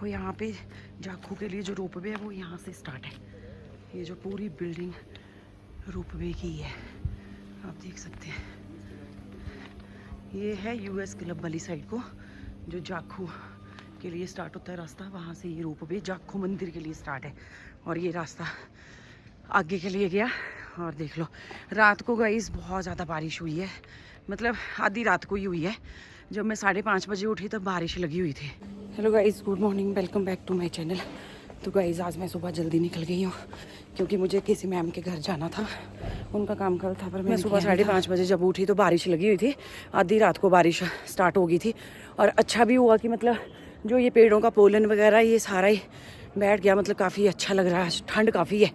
वो यहाँ पे जाखू के लिए जो रोपवे है वो यहाँ से स्टार्ट है। ये जो पूरी बिल्डिंग रोपवे की है, आप देख सकते हैं। ये है यूएस क्लब वाली साइड को, जो जाखू के लिए स्टार्ट होता है रास्ता, वहाँ से ये रोपवे जाखू मंदिर के लिए स्टार्ट है। और ये रास्ता आगे के लिए गया। और देख लो रात को गाइस बहुत ज़्यादा बारिश हुई है, मतलब आधी रात को ही हुई है। जब मैं 5:30 बजे उठी तब बारिश लगी हुई थी। Hello guys, good morning, welcome back to my channel. तो गाइस आज मैं सुबह जल्दी निकल गई हूँ क्योंकि मुझे किसी मैम के घर जाना था, उनका काम कल था। पर मैं सुबह 5:30 बजे जब उठी तो बारिश लगी हुई थी, आधी रात को बारिश स्टार्ट हो गई थी। और अच्छा भी हुआ कि मतलब जो ये पेड़ों का पोलन वगैरह ये सारा ही बैठ गया, मतलब काफ़ी अच्छा लग रहा है। ठंड काफ़ी है,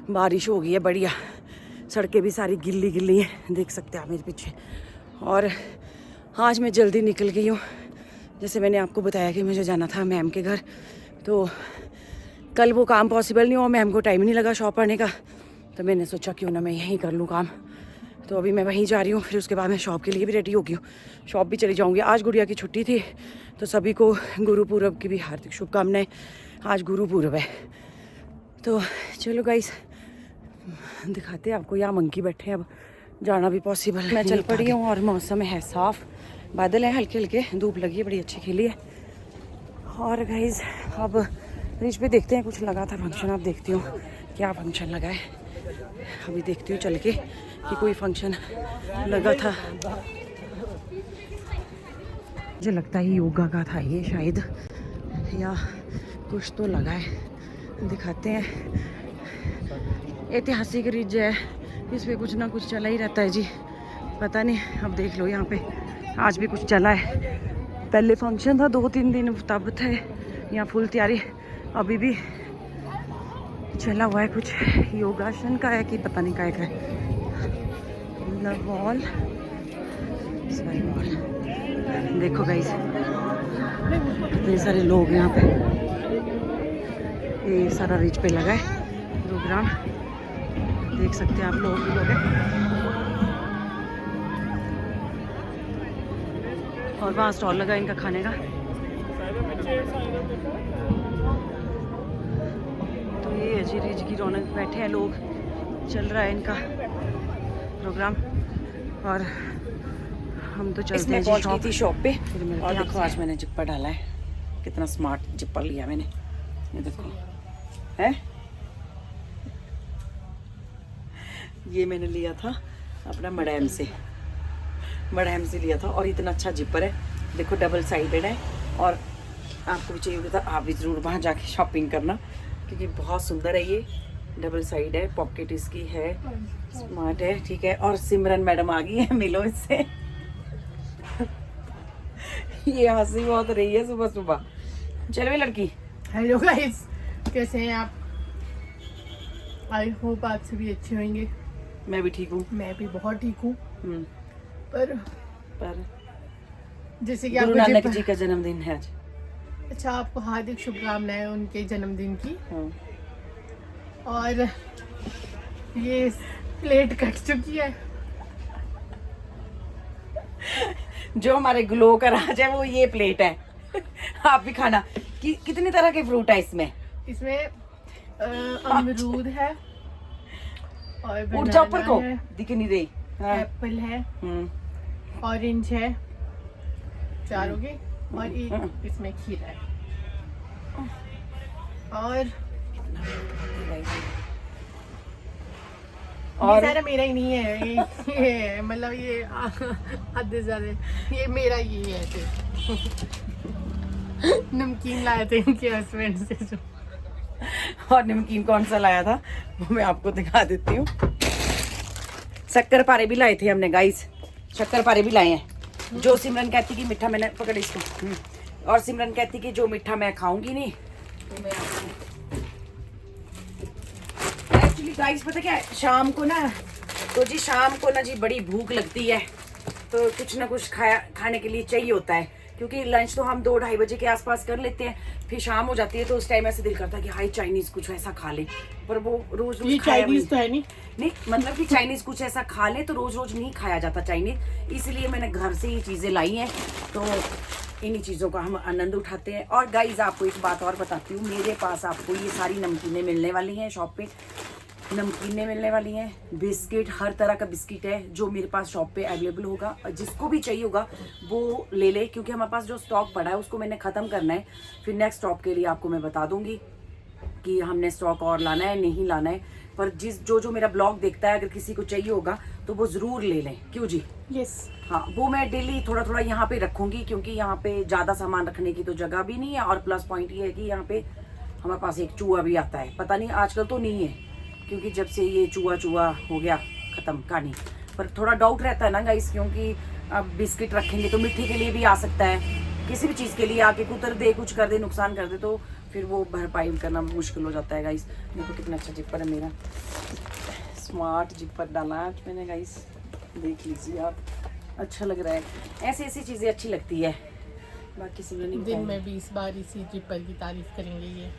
बारिश हो गई है बढ़िया, सड़कें भी सारी गिल्ली गिल्ली हैं, देख सकते हैं आप मेरे पीछे। और आज मैं जल्दी निकल गई हूँ, जैसे मैंने आपको बताया कि मुझे जाना था मैम के घर। तो कल वो काम पॉसिबल नहीं हुआ, मैम को टाइम नहीं लगा शॉप आने का, तो मैंने सोचा क्यों ना मैं यहीं कर लूँ काम। तो अभी मैं वहीं जा रही हूँ, फिर उसके बाद मैं शॉप के लिए भी रेडी हो गई हूँ, शॉप भी चली जाऊँगी। आज गुड़िया की छुट्टी थी, तो सभी को गुरुपूरब की भी हार्दिक शुभकामनाएं। आज गुरुपूरब है। तो चलो गाइस दिखाते हैं आपको, यहाँ मंकी बैठे हैं। अब जाना भी पॉसिबल मैं चल पड़ी हूँ और मौसम है साफ़, बादल है हल्के हल्के, धूप लगी है, बड़ी अच्छी खिली है। और गाइस अब रिच पे देखते हैं, कुछ लगा था फंक्शन, अब देखती हूँ क्या फंक्शन लगा है। अभी देखती हूँ चल के कि कोई फंक्शन लगा था। मुझे लगता है योगा का था ये शायद, या कुछ तो लगा है, दिखाते हैं। ऐतिहासिक रिज है, इस पर कुछ ना कुछ चला ही रहता है जी, पता नहीं। अब देख लो यहाँ पे आज भी कुछ चला है। पहले फंक्शन था 2-3 दिन तब थे, यहाँ फुल तैयारी अभी भी चला हुआ है। कुछ योगासन का है कि पता नहीं काय का है। वॉल देखो गाइस, इतने सारे लोग यहाँ पे, ये सारा रिच पे लगा है प्रोग्राम, देख सकते हैं आप लोग भी लोग हैं। और वहाँ स्टॉल लगा इनका खाने का। तो ये है जी रिज की रौनक, बैठे हैं लोग, चल रहा है इनका प्रोग्राम। और हम तो चलते हैं जी शॉप। शॉप पे और देखो आज मैंने जिप्पर डाला है, कितना स्मार्ट जिप्पर लिया मैंने, ये देखो है। ये मैंने लिया था अपना मड़ैम से लिया था, और इतना अच्छा जिपर है, देखो डबल साइडेड है। और आपको भी चाहिए था, आप भी ज़रूर वहाँ जाके शॉपिंग करना, क्योंकि बहुत सुंदर है ये, डबल साइड है, पॉकेट इसकी है, स्मार्ट है, ठीक है। और सिमरन मैडम आ गई है, मिलो इससे। ये हंसी बहुत रही है सुबह सुबह। चलो भी लड़की। हेलो गाइस, कैसे हैं आप? आई होप आप सभी अच्छे होंगे। मैं भी ठीक हूँ। मैं भी बहुत ठीक हूँ। पर जैसे कि गुरु आपको नानक जी का जन्मदिन है आज। अच्छा, आपको हार्दिक शुभकामनाएं उनके जन्मदिन की। हाँ। और ये प्लेट कट चुकी है। जो हमारे ग्लो का राज है वो ये प्लेट है। आप भी खाना। कितनी तरह के फ्रूट है इसमें? इसमें अमरूद है और उठ जाओ ऊपर को, दिख नहीं रही। हाँ। एप्पल है, ऑरेंज है, चारों के, और एक इसमें खीरा है। और सारा मेरा ही नहीं है, ये मतलब ये आधे ज्यादा ये मेरा ही है। नमकीन लाए थे इनके हस्बैंड से जो। और नमकीन कौन सा लाया था वो मैं आपको दिखा देती हूँ। शक्कर पारे भी लाए थे हमने गाइस, शक्कर पारे भी लाए हैं। जो सिमरन कहती कि मीठा, मैंने पकड़ इसको, और सिमरन कहती कि जो मीठा मैं खाऊंगी नहीं, तो मैं एक्चुअली गाइस पता क्या है, शाम को ना जी बड़ी भूख लगती है, तो कुछ ना कुछ खाने के लिए चाहिए होता है, क्योंकि लंच तो हम 2-2:30 बजे के आसपास कर लेते हैं। फिर शाम हो जाती है तो उस टाइम ऐसे दिल करता है कि हाई चाइनीज कुछ ऐसा खा ले, पर वो रोज रोज चाइनीज तो है नहीं मतलब कि चाइनीज कुछ ऐसा खा ले तो रोज रोज नहीं खाया जाता चाइनीज, इसलिए मैंने घर से ही चीजें लाई हैं, तो इन्हीं चीज़ों का हम आनंद उठाते हैं। और गाइज आपको एक बात और बताती हूँ, मेरे पास आपको ये सारी नमकीनें मिलने वाली हैं शॉप पे, नमकीनें मिलने वाली हैं, बिस्किट, हर तरह का बिस्किट है जो मेरे पास शॉप पे अवेलेबल होगा। जिसको भी चाहिए होगा वो ले ले, क्योंकि हमारे पास जो स्टॉक पड़ा है उसको मैंने ख़त्म करना है। फिर नेक्स्ट स्टॉप के लिए आपको मैं बता दूंगी कि हमने स्टॉक और लाना है नहीं लाना है, पर जो मेरा ब्लॉग देखता है अगर किसी को चाहिए होगा तो वो ज़रूर ले लें। क्यों जी? यस। हाँ, वो मैं डेली थोड़ा थोड़ा यहाँ पे रखूँगी, क्योंकि यहाँ पे ज़्यादा सामान रखने की तो जगह भी नहीं है, और प्लस पॉइंट ये है कि यहाँ पे हमारे पास एक चूहा भी आता है। पता नहीं आजकल तो नहीं है, क्योंकि जब से ये चूहा हो गया ख़त्म कहानी, पर थोड़ा डाउट रहता है ना गाइस, क्योंकि अब बिस्किट रखेंगे तो मिट्टी के लिए भी आ सकता है, किसी भी चीज़ के लिए आके कुतर दे, कुछ कर दे, नुकसान कर दे, तो फिर वो भरपाई करना मुश्किल हो जाता है गाइस। देखो कितना अच्छा जिपर है मेरा, स्मार्ट जिपर डाला आज मैंने गाइस, देख लीजिए आप, अच्छा लग रहा है। ऐसी चीज़ें अच्छी लगती है। बाकी सिमरन दिन में 20 बार इसी जिपर की तारीफ करेंगे ये।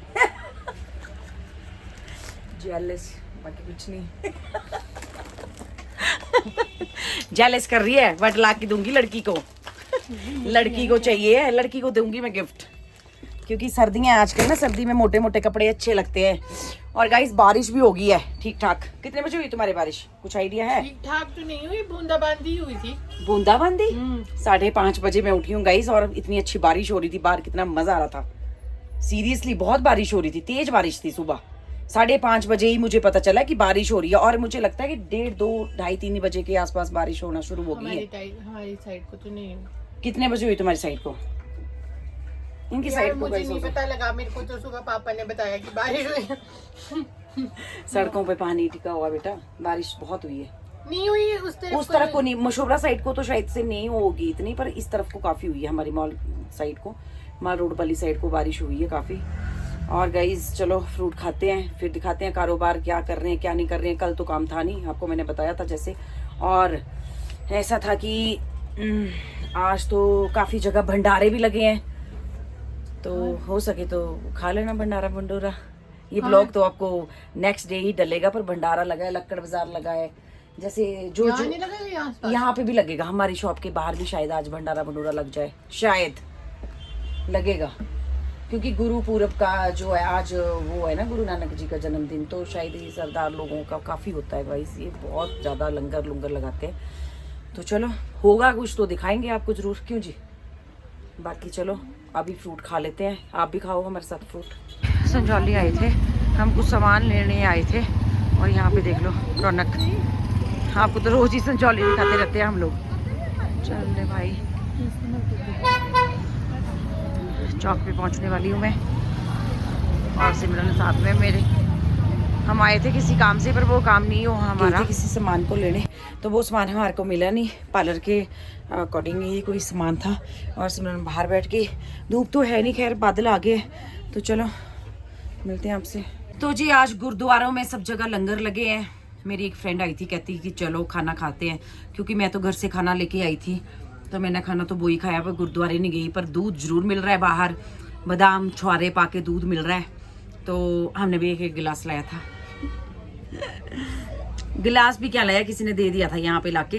जेलस, बाकी कुछ नहीं। जेलस कर रही है, बट ला के दूंगी लड़की को, लड़की को चाहिए, लड़की को दूंगी मैं गिफ्ट, क्योंकि सर्दियाँ आजकल ना, सर्दी में मोटे मोटे कपड़े अच्छे लगते हैं। और गाइस बारिश भी हो गई है ठीक ठाक। कितने बजे हुई तुम्हारी बारिश, कुछ आइडिया है? ठीक ठाक तो नहीं हुई, बूंदाबांदी हुई थी। बूंदाबांदी? 5:30 बजे मैं उठी हूँ गाइस, और इतनी अच्छी बारिश हो रही थी बाहर, कितना मजा आ रहा था। सीरियसली बहुत बारिश हो रही थी, तेज बारिश थी। सुबह 5:30 बजे ही मुझे पता चला कि बारिश हो रही है, और मुझे लगता है कि 1:30, 2, 2:30, 3 बजे के आसपास बारिश होना शुरू हो गई है। हमारी साइड को तो नहीं हुई। कितने बजे हुई तुम्हारी साइड को? इनकी साइड को मुझे नहीं पता लगा, मेरे को तो सुबह पापा ने बताया कि बारिश हुई। सड़कों पे पानी टिका हुआ बेटा, बारिश बहुत हुई है। नहीं हुई है उस तरफ को नहीं, मशोबरा साइड को तो शायद से नहीं होगी इतनी, पर इस तरफ को काफी हुई है, हमारी मॉल साइड को, मॉल रोड वाली साइड को बारिश हुई है काफी। और गाइस चलो फ्रूट खाते हैं, फिर दिखाते हैं कारोबार क्या कर रहे हैं क्या नहीं कर रहे हैं। कल तो काम था नहीं, आपको मैंने बताया था जैसे, और ऐसा था कि आज तो काफी जगह भंडारे भी लगे हैं, तो हो सके तो खा लेना भंडारा भंडोरा। ये ब्लॉग तो आपको नेक्स्ट डे ही डलेगा, पर भंडारा लगा है, लक्कड़ बाजार लगा है, जैसे जो यहाँ पे भी लगेगा, हमारी शॉप के बाहर भी शायद आज भंडारा भंडोरा लग जाए, शायद लगेगा, क्योंकि गुरु पूरब का जो है आज वो है ना, गुरु नानक जी का जन्मदिन, तो शायद ये सरदार लोगों का काफ़ी होता है गाइस, ये बहुत ज़्यादा लंगर लगाते हैं। तो चलो होगा कुछ तो दिखाएंगे आपको ज़रूर। क्यों जी? बाकी चलो अभी फ्रूट खा लेते हैं, आप भी खाओ हमारे साथ फ्रूट। संजौली आए थे हम, कुछ सामान लेने आए थे, और यहाँ पे देख लो रौनक, आपको तो रोज़ ही संजौली दिखाते रहते हैं हम लोग। चल ले भाई, चौक पे पहुंचने वाली हूँ मैं, और सिमरन साथ में मेरे। हम आए थे किसी काम से, पर वो काम नहीं हुआ हमारा, किसी सामान को लेने, तो वो सामान हमारे को मिला नहीं, पार्लर के अकॉर्डिंग ही कोई सामान था। और सिमरन बाहर बैठ के, धूप तो है नहीं, खैर बादल आ गए, तो चलो मिलते हैं आपसे। तो जी आज गुरुद्वारों में सब जगह लंगर लगे हैं। मेरी एक फ्रेंड आई थी, कहती कि चलो खाना खाते हैं, क्योंकि मैं तो घर से खाना लेके आई थी, तो मैंने खाना तो वो ही खाया, पर गुरुद्वारे नहीं गई। पर दूध जरूर मिल रहा है बाहर, बादाम छुआरे पाके दूध मिल रहा है, तो हमने भी एक गिलास लाया था। गिलास भी क्या लाया, किसी ने दे दिया था यहाँ पे लाके।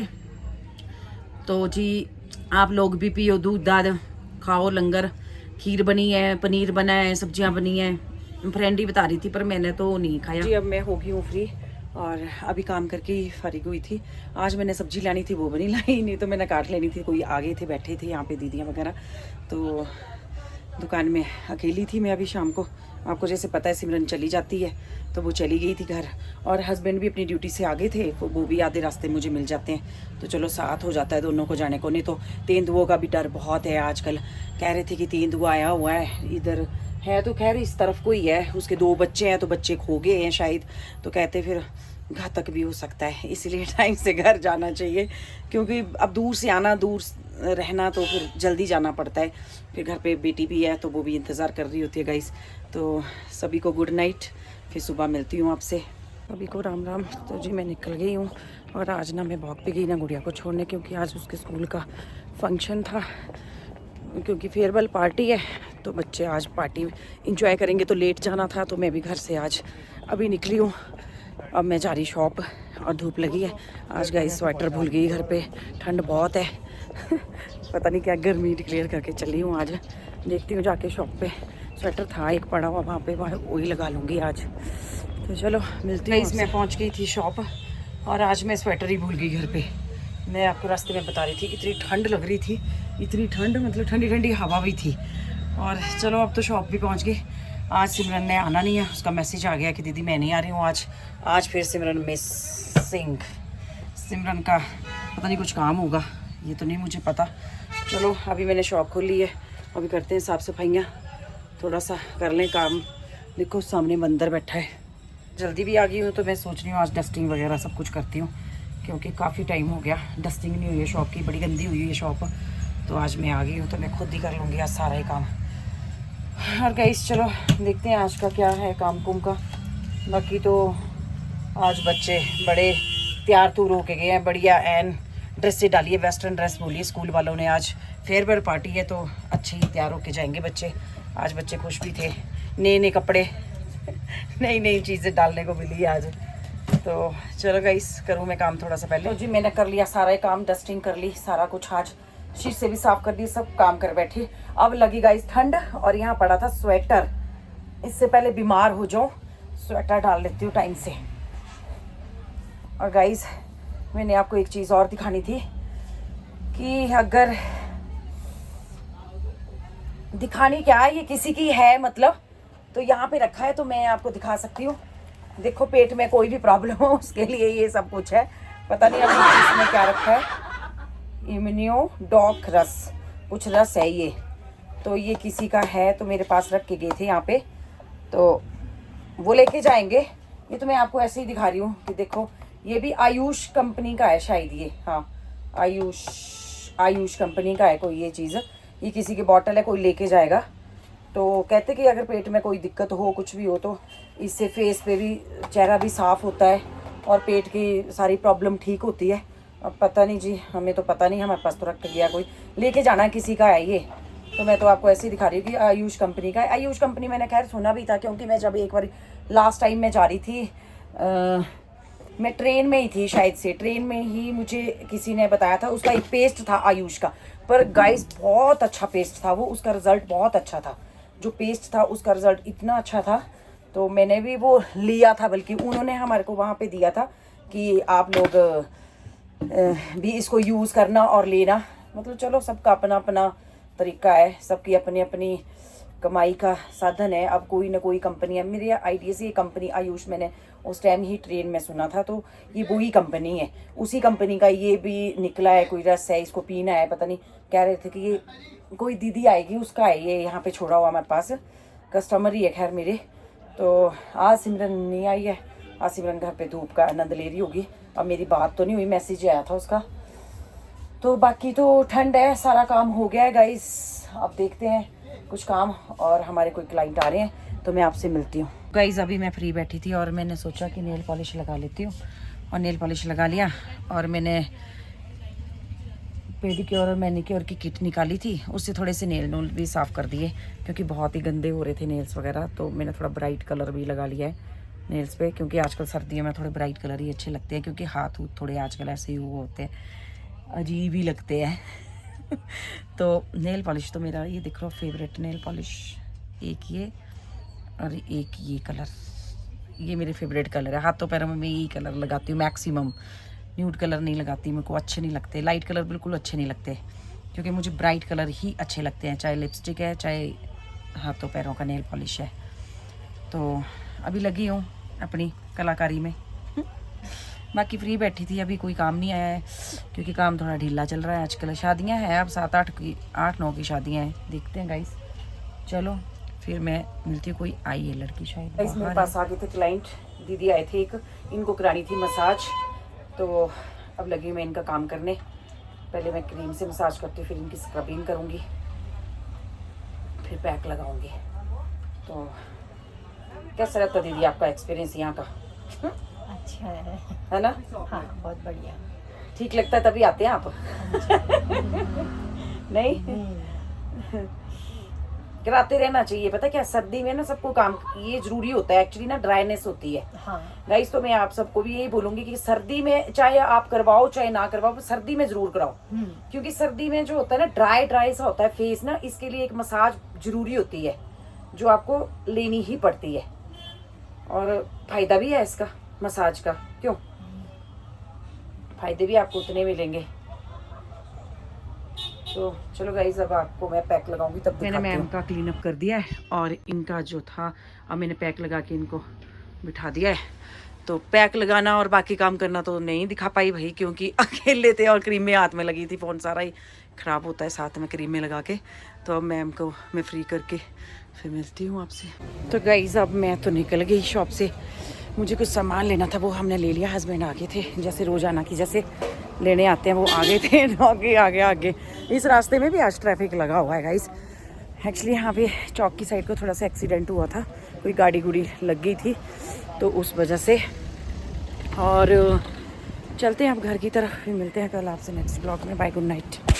तो जी आप लोग भी पियो दूध दाद, खाओ लंगर, खीर बनी है, पनीर बना है, सब्जियां बनी है, फ्रेंड ही बता रही थी, पर मैंने तो नहीं खाया जी। अब मैं हो गई हूँ फ्री, और अभी काम करके ही फारिग हुई थी। आज मैंने सब्जी लानी थी, वो भी नहीं लाई, नहीं तो मैंने काट लेनी थी। कोई आगे थे, बैठे थे यहाँ पे दीदियाँ वगैरह, तो दुकान में अकेली थी मैं। अभी शाम को आपको जैसे पता है सिमरन चली जाती है, तो वो चली गई थी घर, और हस्बैंड भी अपनी ड्यूटी से आगे थे, वो भी आधे रास्ते मुझे मिल जाते हैं, तो चलो साथ हो जाता है दोनों को जाने को। नहीं तो तेंदुओं का भी डर बहुत है आजकल, कह रहे थे कि तेंदुआ आया हुआ है इधर, है तो खैर इस तरफ को ही है, उसके 2 बच्चे हैं, तो बच्चे खो गए हैं शायद, तो कहते फिर घातक भी हो सकता है, इसलिए टाइम से घर जाना चाहिए, क्योंकि अब दूर से आना, दूर रहना, तो फिर जल्दी जाना पड़ता है। फिर घर पे बेटी भी है, तो वो भी इंतज़ार कर रही होती है गाइस। तो सभी को गुड नाइट, फिर सुबह मिलती हूँ आपसे। सभी को राम राम। तो जी मैं निकल गई हूँ, और आज ना मैं भाग भी गई ना गुड़िया को छोड़ने, क्योंकि आज उसके स्कूल का फंक्शन था, क्योंकि फेयरवेल पार्टी है, तो बच्चे आज पार्टी इंजॉय करेंगे, तो लेट जाना था तो मैं भी घर से आज अभी निकली हूँ। अब मैं जा रही शॉप और धूप लगी है। आज गाइस स्वेटर भूल गई घर पे, ठंड बहुत है पता नहीं क्या गर्मी डिक्लेयर करके चली हूँ आज। देखती हूँ जाके शॉप पे, स्वेटर था एक पड़ा हुआ वहाँ पे, वही लगा लूँगी आज। तो चलो मिलती हूँ। मैं पहुँच गई थी शॉप और आज मैं स्वेटर ही भूल गई घर पे। मैं आपको रास्ते में बता रही थी इतनी ठंड लग रही थी, इतनी ठंड मतलब ठंडी ठंडी हवा भी थी। और चलो अब तो शॉप भी पहुँच गई। आज सिमरन ने आना नहीं है, उसका मैसेज आ गया कि दीदी मैं नहीं आ रही हूँ आज फिर सिमरन मिसिंग। सिमरन का पता नहीं कुछ काम होगा, ये तो नहीं मुझे पता। चलो अभी मैंने शॉप खोल ली है, अभी करते हैं साफ़ सफाइयाँ, थोड़ा सा कर लें काम। देखो सामने बंदर बैठा है। जल्दी भी आ गई हूँ तो मैं सोच रही हूँ आज डस्टिंग वगैरह सब कुछ करती हूँ, क्योंकि काफ़ी टाइम हो गया डस्टिंग नहीं हुई है शॉप की, बड़ी गंदी हुई है शॉप। तो आज मैं आ गई हूँ तो मैं खुद ही कर लूँगी आज सारा ही काम। और गाइस चलो देखते हैं आज का क्या है काम कुम का। बाकी तो आज बच्चे बड़े तैयार तूर होके गए हैं, बढ़िया एन ड्रेसें डाली है, वेस्टर्न ड्रेस बोली है स्कूल वालों ने। आज फेयरवेल पार्टी है तो अच्छे ही तैयार होके जाएंगे बच्चे। आज बच्चे खुश भी थे, नए नए कपड़े नई नई चीज़ें डालने को मिली आज। तो चलो गाइस करूँ मैं काम थोड़ा सा पहले। तो जी मैंने कर लिया सारा ही काम, डस्टिंग कर ली सारा कुछ, आज शीट से भी साफ कर दी, सब काम कर बैठी। अब लगी गाइस ठंड और यहाँ पड़ा था स्वेटर, इससे पहले बीमार हो जाऊँ स्वेटर डाल लेती हूँ टाइम से। और गाइस मैंने आपको एक चीज़ और दिखानी थी कि अगर दिखानी क्या है, ये किसी की है मतलब, तो यहाँ पे रखा है तो मैं आपको दिखा सकती हूँ। देखो पेट में कोई भी प्रॉब्लम हो उसके लिए ये सब कुछ है, पता नहीं अभी इसमें क्या रखा है। इम्यूनो डॉक रस, कुछ रस है ये, तो ये किसी का है तो मेरे पास रख के गए थे यहाँ पे, तो वो लेके जाएंगे। ये तो मैं आपको ऐसे ही दिखा रही हूँ कि देखो ये भी आयुष कंपनी का है शायद ये, हाँ आयुष कंपनी का है कोई ये चीज़। ये किसी की बॉटल है, कोई लेके जाएगा। तो कहते कि अगर पेट में कोई दिक्कत हो कुछ भी हो तो इससे फेस पे भी, चेहरा भी साफ़ होता है और पेट की सारी प्रॉब्लम ठीक होती है। अब पता नहीं जी, हमें तो पता नहीं, हमारे पास तो रख गया, कोई लेके जाना किसी का है ये। तो मैं तो आपको ऐसे ही दिखा रही हूँ कि आयुष कंपनी का है। आयुष कंपनी मैंने खैर सुना भी था, क्योंकि मैं जब एक बार लास्ट टाइम मैं जा रही थी मैं ट्रेन में ही थी शायद से, ट्रेन में ही मुझे किसी ने बताया था। उसका एक पेस्ट था आयुष का, पर गाइस बहुत अच्छा पेस्ट था वो, उसका रिज़ल्ट बहुत अच्छा था। जो पेस्ट था उसका रिज़ल्ट इतना अच्छा था तो मैंने भी वो लिया था, बल्कि उन्होंने हमारे को वहाँ पे दिया था कि आप लोग भी इसको यूज़ करना और लेना। मतलब चलो सबका अपना अपना तरीका है, सबकी अपनी अपनी कमाई का साधन है। अब कोई ना कोई कंपनी है, मेरे आइडिया से ये कंपनी आयुष मैंने उस टाइम ही ट्रेन में सुना था, तो ये वही कंपनी है, उसी कंपनी का ये भी निकला है। कोई रस है, इसको पीना है, पता नहीं कह रहे थे कि ये कोई दीदी आएगी उसका है ये, यहाँ पे छोड़ा हुआ हमारे पास, कस्टमर ही है खैर मेरे। तो आज सिमरन नहीं आई है, आज सिमरन घर पे धूप का आनंद ले रही होगी। अब मेरी बात तो नहीं हुई, मैसेज आया था उसका। तो बाकी तो ठंड है, सारा काम हो गया है गाइस। अब देखते हैं कुछ काम, और हमारे कोई क्लाइंट आ रहे हैं तो मैं आपसे मिलती हूँ। गाइस अभी मैं फ्री बैठी थी और मैंने सोचा कि नेल पॉलिश लगा लेती हूँ, और नेल पॉलिश लगा लिया। और मैंने पेडिक्योर और मैनिक्योर की किट निकाली थी, उससे थोड़े से नेल नूल भी साफ़ कर दिए, क्योंकि बहुत ही गंदे हो रहे थे नेल्स वगैरह। तो मैंने थोड़ा ब्राइट कलर भी लगा लिया है नेल्स पे, क्योंकि आजकल सर्दियों में थोड़े ब्राइट कलर ही अच्छे लगते हैं, क्योंकि हाथ थोड़े आजकल ऐसे ही वो होते हैं, अजीब ही लगते हैं तो नेल पॉलिश तो मेरा ये दिख रहा फेवरेट नेल पॉलिश, एक ये और एक ये कलर, ये मेरे फेवरेट कलर है। हाथों पैरों में मैं यही कलर लगाती हूँ मैक्सिमम, न्यूड कलर नहीं लगाती, मेरे को अच्छे नहीं लगते, लाइट कलर बिल्कुल अच्छे नहीं लगते, क्योंकि मुझे ब्राइट कलर ही अच्छे लगते हैं, चाहे लिपस्टिक है चाहे हाथों पैरों का नेल पॉलिश है। तो अभी लगी हूँ अपनी कलाकारी में बाकी फ्री बैठी थी, अभी कोई काम नहीं आया है, क्योंकि काम थोड़ा ढीला चल रहा है आजकल। शादियां हैं अब 7-8-9 की शादियां हैं, देखते हैं गाइस। चलो फिर मैं मिलती हूँ, कोई आई है लड़की शायद। गाइस मेरे पास आ गए थे क्लाइंट, दीदी आए थे एक, इनको करानी थी मसाज। तो अब लगी मैं इनका काम करने। पहले मैं क्रीम से मसाज करती हूँ, फिर इनकी स्क्रबिंग करूँगी, फिर पैक लगाऊँगी। तो कैसा रहता दीदी आपका एक्सपीरियंस यहाँ का? अच्छा है ना? हाँ बहुत बढ़िया, ठीक लगता है तभी आते हैं आप नहीं? कराते रहना चाहिए। पता क्या, सर्दी में ना सबको काम ये जरूरी होता है एक्चुअली ना, ड्राइनेस होती है। हाँ गाइस तो मैं आप सबको भी यही बोलूंगी कि सर्दी में चाहे आप करवाओ चाहे ना करवाओ, सर्दी में जरूर कराओ। क्योंकि सर्दी में जो होता है ना, ड्राई सा होता है फेस ना, इसके लिए एक मसाज जरूरी होती है जो आपको लेनी ही पड़ती है। और फायदा भी है इसका मसाज का, क्यों, फायदे भी आपको उतने मिलेंगे। तो चलो गाइस, अब आपको मैं पैक लगाऊंगी तब मैंने मैम का क्लीन अप कर दिया है और इनका जो था अब मैंने पैक लगा के इनको बिठा दिया है। तो पैक लगाना और बाकी काम करना तो नहीं दिखा पाई भाई, क्योंकि अकेले थे और क्रीमें हाथ में लगी थी, फ़ोन सारा ही ख़राब होता है साथ में क्रीमें लगा के। तो अब मैम को मैं फ्री करके फिर मिलती हूँ आपसे। तो गाइस अब मैं तो निकल गई शॉप से, मुझे कुछ सामान लेना था वो हमने ले लिया। हस्बैंड आगे थे, जैसे रोज़ाना की जैसे लेने आते हैं वो आगे थे। आगे इस रास्ते में भी आज ट्रैफिक लगा हुआ है गाइस। एक्चुअली यहाँ पे चौक की साइड को थोड़ा सा एक्सीडेंट हुआ था, कोई गाड़ी गुड़ी लग गई थी तो उस वजह से। और चलते हैं अब घर की तरफ, फिर मिलते हैं कल आपसे नेक्स्ट ब्लॉग में। Bye, good night.